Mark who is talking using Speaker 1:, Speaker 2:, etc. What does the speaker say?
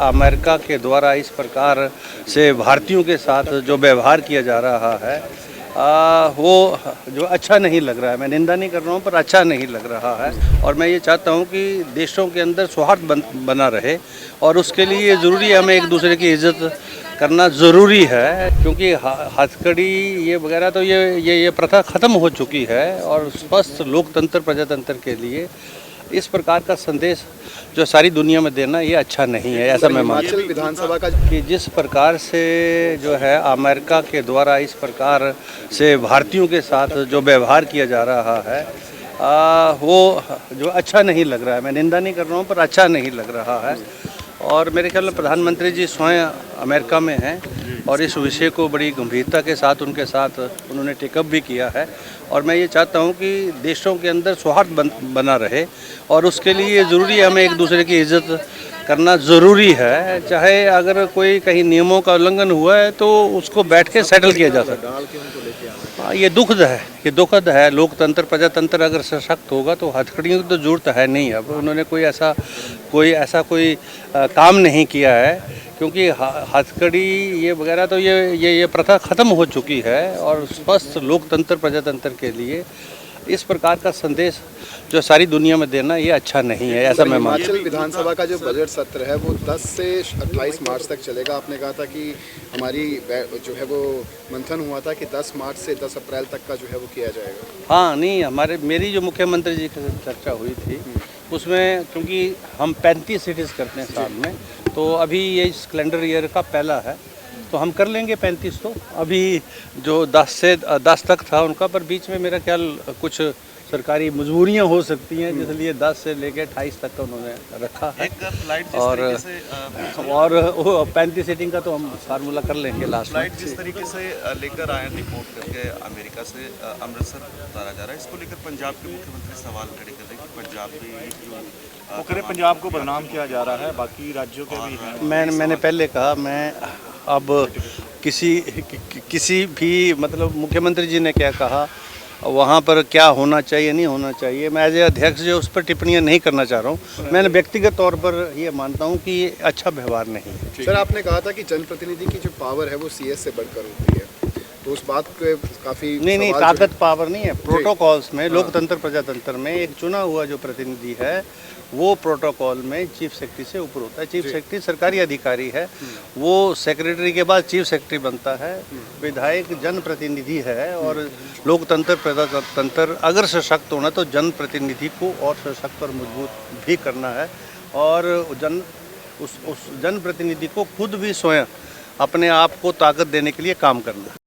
Speaker 1: America के द्वारा इस प्रकार से भारतीयों के साथ जो व्यवहार किया जा रहा है वो जो अच्छा नहीं लग रहा है। मैं निंदा नहीं कर रहा हूँ, पर अच्छा नहीं लग रहा है। और मैं ये चाहता हूँ कि देशों के अंदर सौहार्द बना रहे, और उसके लिए ज़रूरी है हमें एक दूसरे की इज़्ज़त करना ज़रूरी है, क्योंकि हथकड़ी ये वगैरह तो ये प्रथा ख़त्म हो चुकी है। और स्वस्थ लोकतंत्र प्रजातंत्र के लिए इस प्रकार का संदेश जो सारी दुनिया में देना ये अच्छा नहीं है, ऐसा मैं मानता हूँ।
Speaker 2: विधानसभा का
Speaker 1: कि जिस प्रकार से जो है अमेरिका के द्वारा इस प्रकार से भारतीयों के साथ जो व्यवहार किया जा रहा है वो जो अच्छा नहीं लग रहा है। मैं निंदा नहीं कर रहा हूँ, पर अच्छा नहीं लग रहा है। और मेरे ख्याल में प्रधानमंत्री जी स्वयं अमेरिका में हैं और इस विषय को बड़ी गंभीरता के साथ उनके साथ उन्होंने टेकअप भी किया है। और मैं ये चाहता हूँ कि देशों के अंदर सौहार्द बना रहे, और उसके लिए ज़रूरी है हमें एक दूसरे की इज़्ज़त करना ज़रूरी है। चाहे अगर कोई कहीं नियमों का उल्लंघन हुआ है तो उसको बैठ के सेटल किया जा सकता है। ये दुखद है। लोकतंत्र प्रजातंत्र अगर सशक्त होगा तो हथकड़ियों की तो जरूरत है नहीं। अब उन्होंने कोई ऐसा काम नहीं किया है, क्योंकि हथकड़ी ये वगैरह तो ये प्रथा ख़त्म हो चुकी है। और स्वस्थ लोकतंत्र प्रजातंत्र के लिए इस प्रकार का संदेश जो सारी दुनिया में देना ये अच्छा नहीं है, ऐसा मैं मानता हूँ।
Speaker 2: हिमाचल विधानसभा का जो बजट सत्र है वो 10 से 28 मार्च तक चलेगा। आपने कहा था कि हमारी जो है वो मंथन हुआ था कि 10 मार्च से 10 अप्रैल तक का जो है वो किया जाएगा।
Speaker 1: हाँ, नहीं, मेरी जो मुख्यमंत्री जी की चर्चा हुई थी उसमें, क्योंकि हम 35 सिटीज़ करते हैं साल में, तो अभी ये इस कैलेंडर ईयर का पहला है, तो हम कर लेंगे 35। तो अभी जो 10 तक था उनका, पर बीच में मेरा ख्याल कुछ सरकारी मजबूरियां हो सकती हैं, इसलिए 10 से लेकर 28 तक का उन्होंने रखा है। और वो 35 सीटिंग का तो हम फार्मूला कर लेंगे लास्ट में।
Speaker 3: जिस तरीके से लेकर आए रिपोर्ट करके अमेरिका से अमृतसर उतारा जा रहा है, इसको लेकर पंजाब के मुख्यमंत्री सवाल खड़े कर रहे हैं कि पंजाब में क्यों
Speaker 4: वो पंजाब को बदनाम किया जा रहा है, बाकी राज्यों के भी हैं।
Speaker 1: मैंने पहले कहा, मैं अब किसी भी मतलब मुख्यमंत्री जी ने क्या कहा, वहाँ पर क्या होना चाहिए नहीं होना चाहिए, मैं एज ए अध्यक्ष जो उस पर टिप्पणियाँ नहीं करना चाह रहा हूँ। मैंने व्यक्तिगत तौर पर ये मानता हूँ कि ये अच्छा व्यवहार नहीं है।
Speaker 2: सर, आपने कहा था कि जनप्रतिनिधि की जो पावर है वो सीएस से बढ़कर होती है, तो उस बात पे काफ़ी
Speaker 1: नहीं, ताकत पावर नहीं है। प्रोटोकॉल्स में, लोकतंत्र प्रजातंत्र में एक चुना हुआ जो प्रतिनिधि है वो प्रोटोकॉल में चीफ सेक्रेटरी से ऊपर होता है। चीफ सेक्रेटरी सरकारी अधिकारी है, वो सेक्रेटरी के बाद चीफ सेक्रेटरी बनता है। विधायक जनप्रतिनिधि है, और लोकतंत्र प्रजातंत्र अगर सशक्त होना तो जनप्रतिनिधि को और सशक्त और मजबूत भी करना है। और उस जनप्रतिनिधि को खुद भी स्वयं अपने आप को ताकत देने के लिए काम करना है।